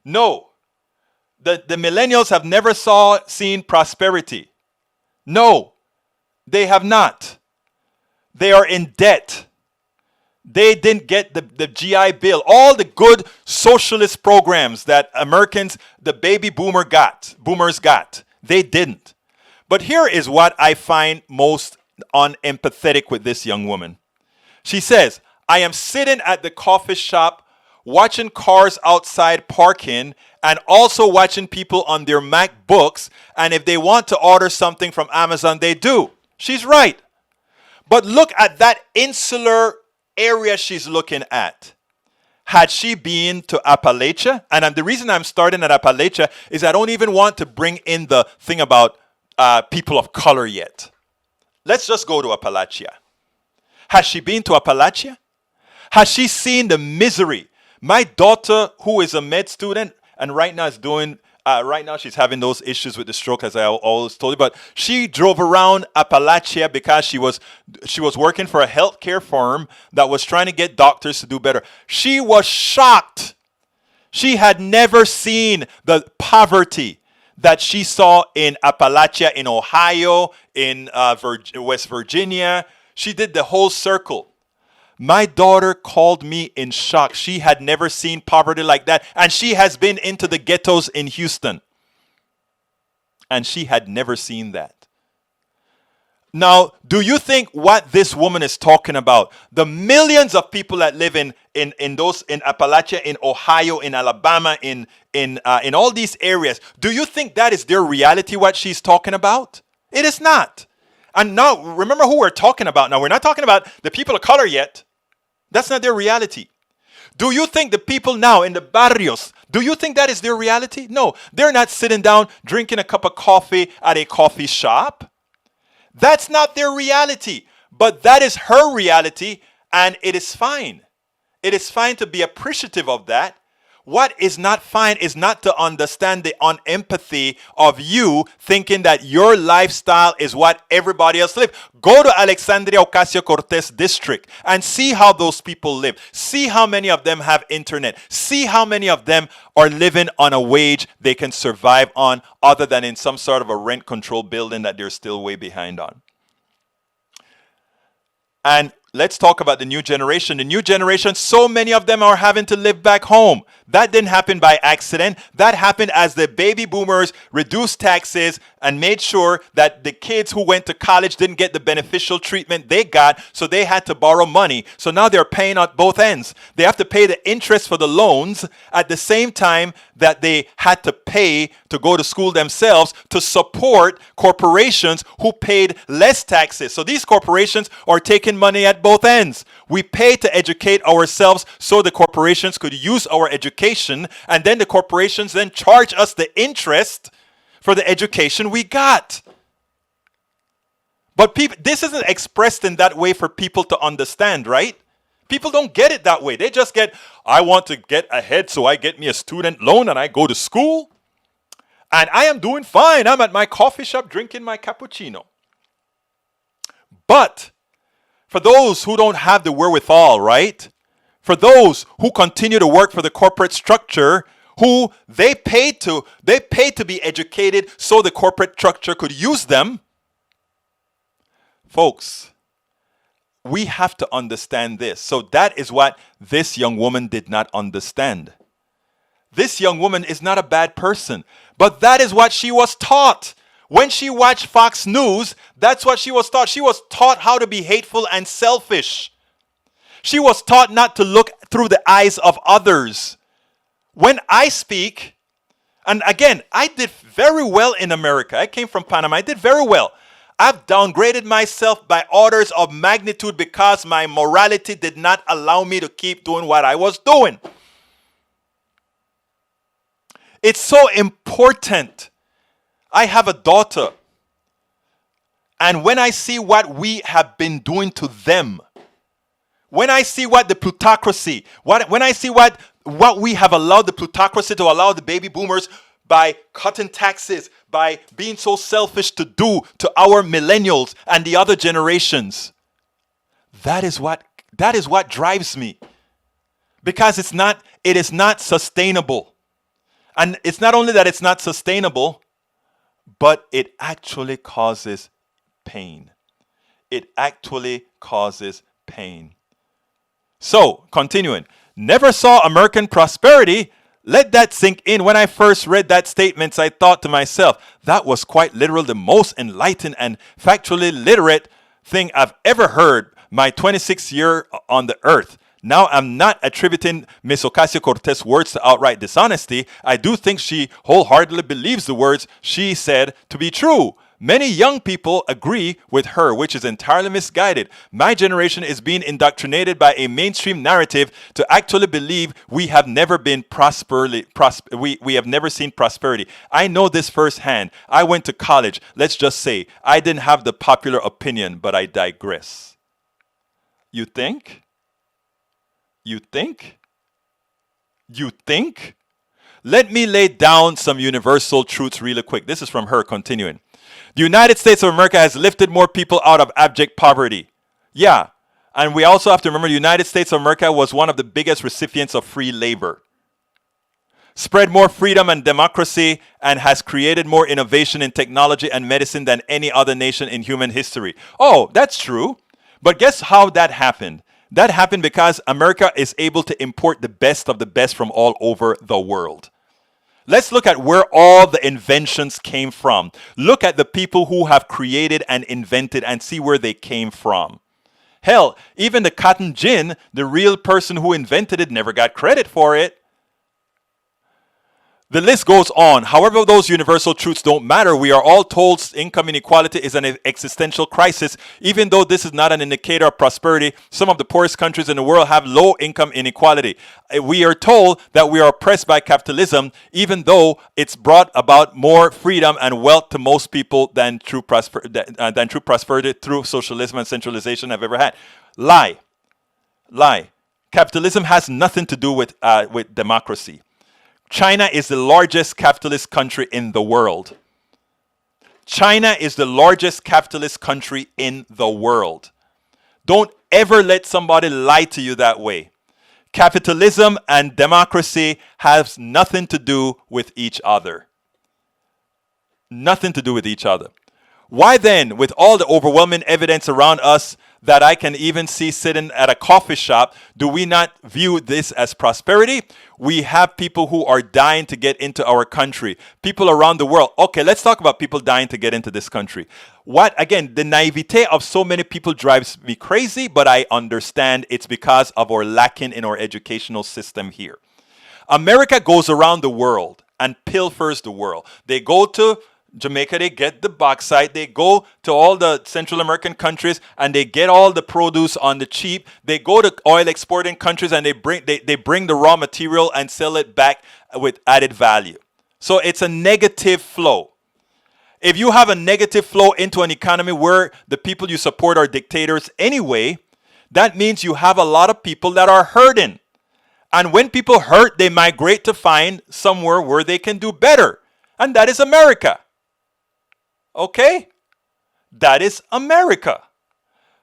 No, the millennials have never seen prosperity. No, they have not. They are in debt. They didn't get the GI Bill, all the good socialist programs that Americans, the baby boomers got. They didn't. But here is what I find most unempathetic with this young woman. She says, I am sitting at the coffee shop watching cars outside parking and also watching people on their MacBooks. And if they want to order something from Amazon, they do. She's right. But look at that insular area she's looking at. Had she been to Appalachia, and the reason I'm starting at Appalachia is I don't even want to bring in the thing about people of color yet. Let's just go to Appalachia. Has she been to Appalachia? Has she seen the misery? My daughter, who is a med student, and right now she's having those issues with the stroke, as I always told you. But she drove around Appalachia because she was working for a healthcare firm that was trying to get doctors to do better. She was shocked. She had never seen the poverty that she saw in Appalachia, in Ohio, in West Virginia. She did the whole circle. My daughter called me in shock. She had never seen poverty like that. And she has been into the ghettos in Houston. And she had never seen that. Now, do you think what this woman is talking about, the millions of people that live in Appalachia, in Ohio, in Alabama, in all these areas, do you think that is their reality, what she's talking about? It is not. And now, remember who we're talking about now. We're not talking about the people of color yet. That's not their reality. Do you think the people now in the barrios, do you think that is their reality? No, they're not sitting down drinking a cup of coffee at a coffee shop. That's not their reality. But that is her reality, and it is fine. It is fine to be appreciative of that. What is not fine is not to understand the unempathy of you thinking that your lifestyle is what everybody else lives. Go to Alexandria Ocasio-Cortez district and see how those people live. See how many of them have internet. See how many of them are living on a wage they can survive on, other than in some sort of a rent-controlled building that they're still way behind on. And let's talk about the new generation. The new generation, so many of them are having to live back home. That didn't happen by accident. That happened as the baby boomers reduced taxes and made sure that the kids who went to college didn't get the beneficial treatment they got, so they had to borrow money. So now they're paying at both ends. They have to pay the interest for the loans at the same time that they had to pay to go to school themselves to support corporations who paid less taxes. So these corporations are taking money at both ends. We pay to educate ourselves so the corporations could use our education, and then the corporations then charge us the interest for the education we got. But people, this isn't expressed in that way for people to understand, right? People don't get it that way. They just get, I want to get ahead, so I get me a student loan and I go to school. And I am doing fine. I'm at my coffee shop drinking my cappuccino. But for those who don't have the wherewithal, right? For those who continue to work for the corporate structure, who they paid to be educated so the corporate structure could use them. Folks, we have to understand this. So that is what this young woman did not understand. This young woman is not a bad person, but that is what she was taught. When she watched Fox News, that's what she was taught. She was taught how to be hateful and selfish. She was taught not to look through the eyes of others. When I speak, and again, I did very well in America. I came from Panama. I did very well. I've downgraded myself by orders of magnitude because my morality did not allow me to keep doing what I was doing. It's so important. I have a daughter. And when I see what we have been doing to them, when I see what the plutocracy, when I see what we have allowed the plutocracy to allow the baby boomers by cutting taxes, by being so selfish to do to our millennials and the other generations, that is what drives me. Because it is not sustainable. And it's not only that it's not sustainable, but it actually causes pain. It actually causes pain. So, continuing. Never saw American prosperity. Let that sink in. When I first read that statement, I thought to myself, that was quite literal the most enlightened and factually literate thing I've ever heard my 26th year on the earth. Now, I'm not attributing Ms. Ocasio-Cortez words to outright dishonesty. I do think she wholeheartedly believes the words she said to be true. Many young people agree with her, which is entirely misguided. My generation is being indoctrinated by a mainstream narrative to actually believe we have never been we have never seen prosperity. I know this firsthand. I went to college. Let's just say I didn't have the popular opinion, but I digress. You think? You think? You think? Let me lay down some universal truths really quick. This is from her, continuing. The United States of America has lifted more people out of abject poverty. Yeah, and we also have to remember the United States of America was one of the biggest recipients of free labor. Spread more freedom and democracy and has created more innovation in technology and medicine than any other nation in human history. Oh, that's true. But guess how that happened? That happened because America is able to import the best of the best from all over the world. Let's look at where all the inventions came from. Look at the people who have created and invented and see where they came from. Hell, even the cotton gin, the real person who invented it never got credit for it. The list goes on. However, those universal truths don't matter. We are all told income inequality is an existential crisis. Even though this is not an indicator of prosperity, some of the poorest countries in the world have low income inequality. We are told that we are oppressed by capitalism, even though it's brought about more freedom and wealth to most people than true prosperity through socialism and centralization have ever had. Lie. Capitalism has nothing to do with democracy. China is the largest capitalist country in the world. China is the largest capitalist country in the world. Don't ever let somebody lie to you that way. Capitalism and democracy has nothing to do with each other. Nothing to do with each other. Why then, with all the overwhelming evidence around us that I can even see sitting at a coffee shop, do we not view this as prosperity? We have people who are dying to get into our country. People around the world. Okay, let's talk about people dying to get into this country. Again, the naivete of so many people drives me crazy, but I understand it's because of our lacking in our educational system here. America goes around the world and pilfers the world. They go to Jamaica, they get the bauxite. They go to all the Central American countries and they get all the produce on the cheap. They go to oil exporting countries and they bring the raw material and sell it back with added value. So it's a negative flow. If you have a negative flow into an economy where the people you support are dictators anyway, that means you have a lot of people that are hurting. And when people hurt, they migrate to find somewhere where they can do better. And that is America. Okay? That is America.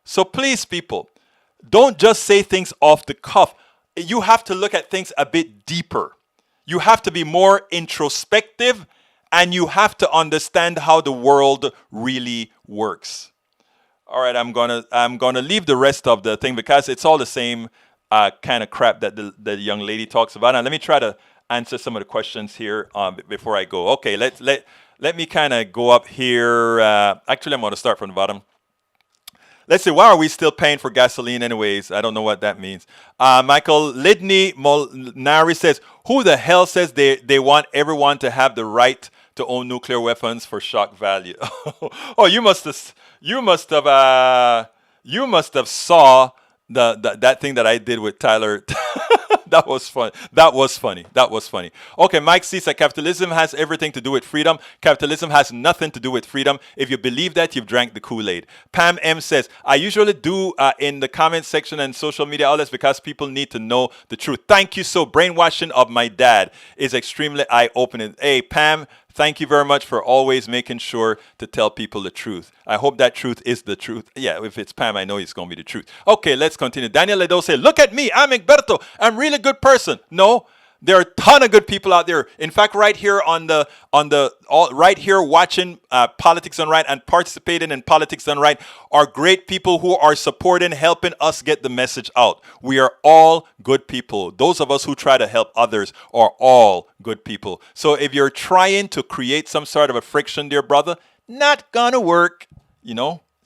So please, people, don't just say things off the cuff. You have to look at things a bit deeper. You have to be more introspective, and you have to understand how the world really works. All right, I'm gonna leave the rest of the thing because it's all the same kind of crap that the young lady talks about. And let me try to answer some of the questions here before I go. Okay, let me kind of go up here. Actually, I'm gonna start from the bottom. Let's see, why are we still paying for gasoline anyways? I don't know what that means. Michael Lidney Molnari says, who the hell says they want everyone to have the right to own nuclear weapons for shock value? Oh, you must have saw that thing that I did with Tyler. That was fun. That was funny. That was funny. Okay, Mike C said capitalism has everything to do with freedom. Capitalism has nothing to do with freedom. If you believe that, you've drank the Kool-Aid. Pam M says, I usually do in the comment section and social media outlets because people need to know the truth. Thank you. So brainwashing of my dad is extremely eye-opening. Hey, Pam, thank you very much for always making sure to tell people the truth. I hope that truth is the truth. Yeah, if it's Pam, I know it's going to be the truth. Okay, let's continue. Daniel Ledo said, look at me. I'm Egberto. I'm really good person. No, there are a ton of good people out there. In fact, right here right here watching Politics Done Right and participating in Politics Done Right are great people who are supporting, helping us get the message out. We are all good people. Those of us who try to help others are all good people. So if you're trying to create some sort of a friction, dear brother, not gonna work.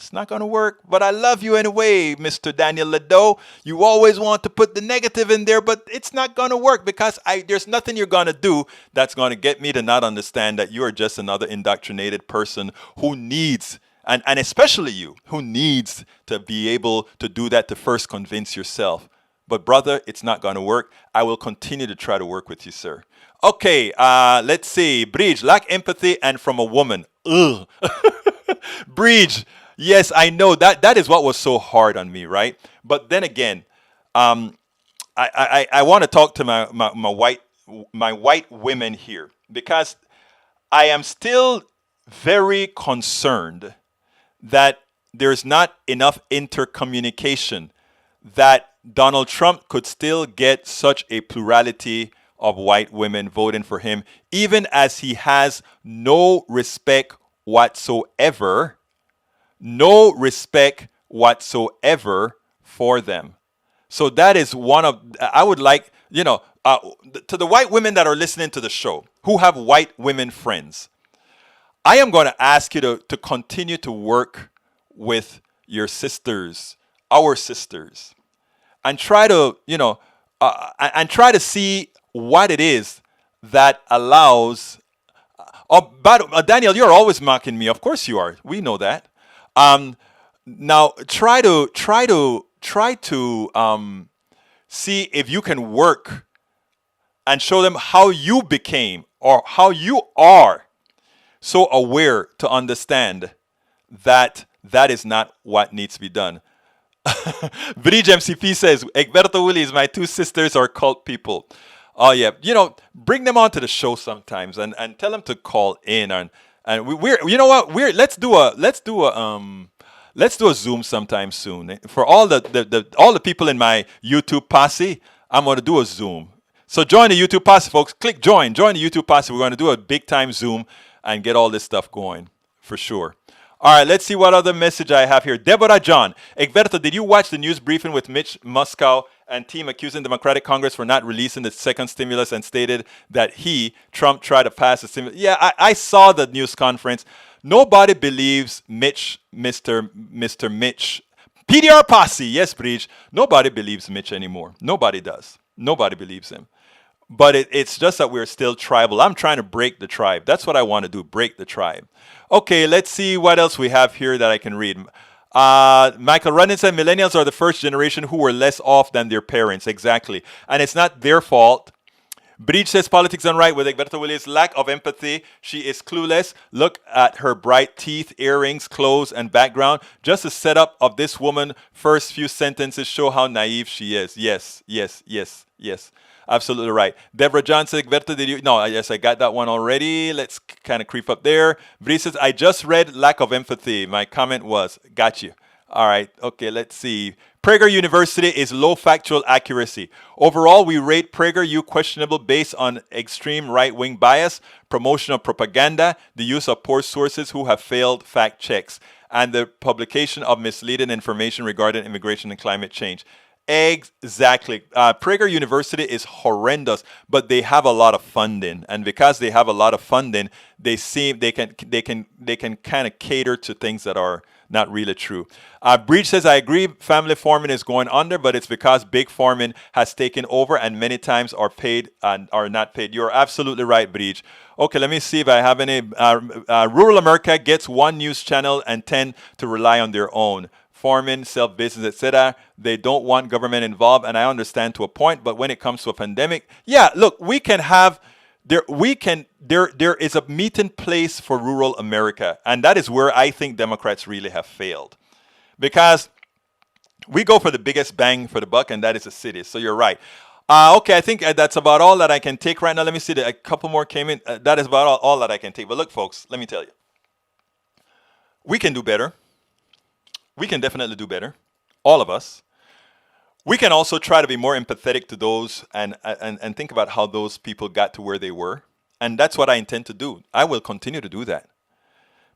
It's not going to work, but I love you anyway, Mr. Daniel Ledo. You always want to put the negative in there, but it's not going to work because there's nothing you're going to do that's going to get me to not understand that you are just another indoctrinated person who needs, and especially you, who needs to be able to do that to first convince yourself. But brother, it's not going to work. I will continue to try to work with you, sir. Okay, let's see. Bridge, lack empathy and from a woman. Ugh. Bridge. Yes, I know that is what was so hard on me, right? But then again, I want to talk to my white women here because I am still very concerned that there's not enough intercommunication, that Donald Trump could still get such a plurality of white women voting for him, even as he has no respect whatsoever for them. So that is one of, I would like, to the white women that are listening to the show, who have white women friends, I am going to ask you to continue to work with your sisters, our sisters, and try to, and try to see what it is that allows. Oh, but Daniel, you're always mocking me. Of course you are. We know that. Now try to see if you can work and show them how you became or how you are so aware to understand that that is not what needs to be done. Bridge MCP says, Egberto Willies, my two sisters are cult people. Oh yeah, bring them onto the show sometimes and tell them to call in and we're let's do a Zoom sometime soon for all the people in my YouTube posse. I'm going to do a Zoom. So join the YouTube posse, folks. Click join the YouTube posse. We're going to do a big time Zoom and get all this stuff going for sure. All right, let's see what other message I have here. Deborah John. Egberto, did you watch the news briefing with Mitch Muskow and team accusing Democratic Congress for not releasing the second stimulus and stated that Trump, tried to pass the stimulus? Yeah, I saw the news conference. Nobody believes Mitch, Mr. Mitch. PDR posse, yes, Bridge. Nobody believes Mitch anymore. Nobody does. Nobody believes him. But it's just that we're still tribal. I'm trying to break the tribe. That's what I want to do, break the tribe. Okay, let's see what else we have here that I can read. Michael Rudden said millennials are the first generation who were less off than their parents. Exactly. And it's not their fault. Breach says politics done right with Egberto Williams' lack of empathy. She is clueless. Look at her bright teeth, earrings, clothes, and background. Just the setup of this woman, first few sentences show how naive she is. Yes, yes, yes, yes. Absolutely right. Deborah Johnson, Egberto, did you? No, yes, I got that one already. Let's kind of creep up there. Breach says, I just read lack of empathy. My comment was, got you. All right. Okay, let's see. Prager University is low factual accuracy. Overall, we rate PragerU questionable based on extreme right-wing bias, promotion of propaganda, the use of poor sources who have failed fact checks, and the publication of misleading information regarding immigration and climate change. Exactly. Prager University is horrendous, but they have a lot of funding, and because they have a lot of funding, they can kind of cater to things that are not really true. Breach says, I agree, family farming is going under, but it's because big farming has taken over and many times are paid and are not paid. You're absolutely right, Breach. Okay, let me see if I have any. Rural America gets one news channel and tend to rely on their own. Farming, self-business, etc. They don't want government involved, and I understand to a point, but when it comes to a pandemic, yeah, look, we can have there is a meeting place for rural America, and that is where I think Democrats really have failed, because we go for the biggest bang for the buck, and that is the cities. So you're right. Okay, I think that's about all that I can take right now. Let me see, a couple more came in. That is about all that I can take. But look, folks, let me tell you, we can do better. We can definitely do better, all of us. We can also try to be more empathetic to those and think about how those people got to where they were. And that's what I intend to do. I will continue to do that.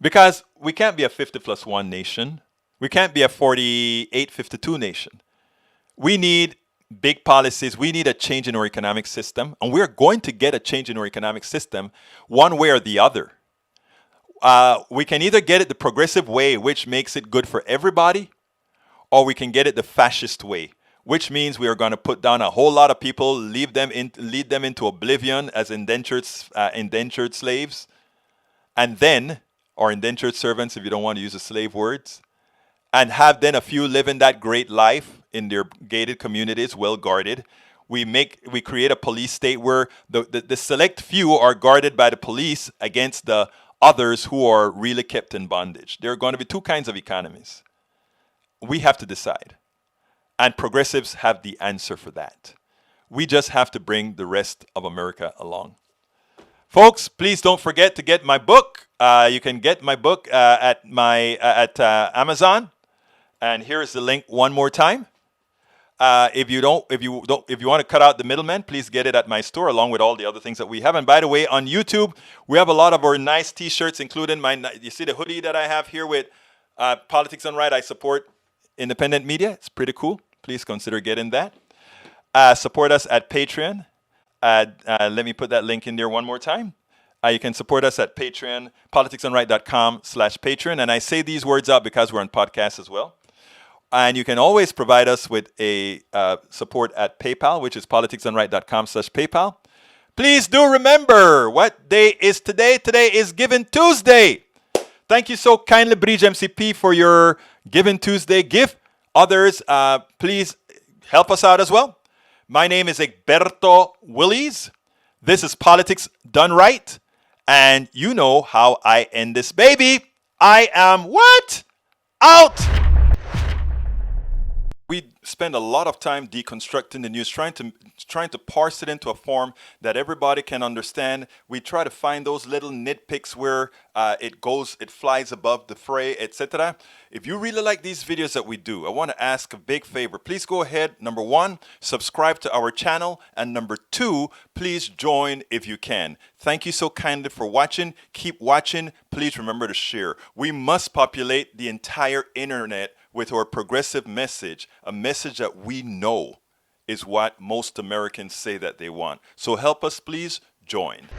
Because we can't be a 50+1 nation. We can't be a 48-52 nation. We need big policies. We need a change in our economic system. And we're going to get a change in our economic system one way or the other. We can either get it the progressive way, which makes it good for everybody, or we can get it the fascist way, which means we are going to put down a whole lot of people, lead them into oblivion as indentured slaves, and then, or indentured servants if you don't want to use the slave words, and have then a few living that great life in their gated communities, well guarded. We create a police state where the select few are guarded by the police against the others who are really kept in bondage. There are going to be two kinds of economies. We have to decide. And progressives have the answer for that. We just have to bring the rest of America along. Folks, please don't forget to get my book. You can get my book at Amazon. And here is the link one more time. If you want to cut out the middleman, please get it at my store along with all the other things that we have. And by the way, on YouTube, we have a lot of our nice T-shirts, including you see the hoodie that I have here with Politics Done Right. I support independent media. It's pretty cool. Please consider getting that. Support us at Patreon. Let me put that link in there one more time. You can support us at Patreon, politicsdoneright.com/Patreon. And I say these words out because we're on podcast as well. And you can always provide us with a support at PayPal, which is politicsdoneright.com/PayPal. Please do remember, what day is today? Today is Giving Tuesday. Thank you so kindly, Bridge MCP, for your Giving Tuesday gift. Others, please help us out as well. My name is Egberto Willies. This is Politics Done Right. And you know how I end this baby. I am what? Out! We spend a lot of time deconstructing the news, trying to parse it into a form that everybody can understand. We try to find those little nitpicks where it flies above the fray, etc. If you really like these videos that we do, I want to ask a big favor. Please go ahead, number one, subscribe to our channel, and number two, please join if you can. Thank you so kindly for watching. Keep watching. Please remember to share. We must populate the entire internet with our progressive message, a message that we know is what most Americans say that they want. So help us, please join.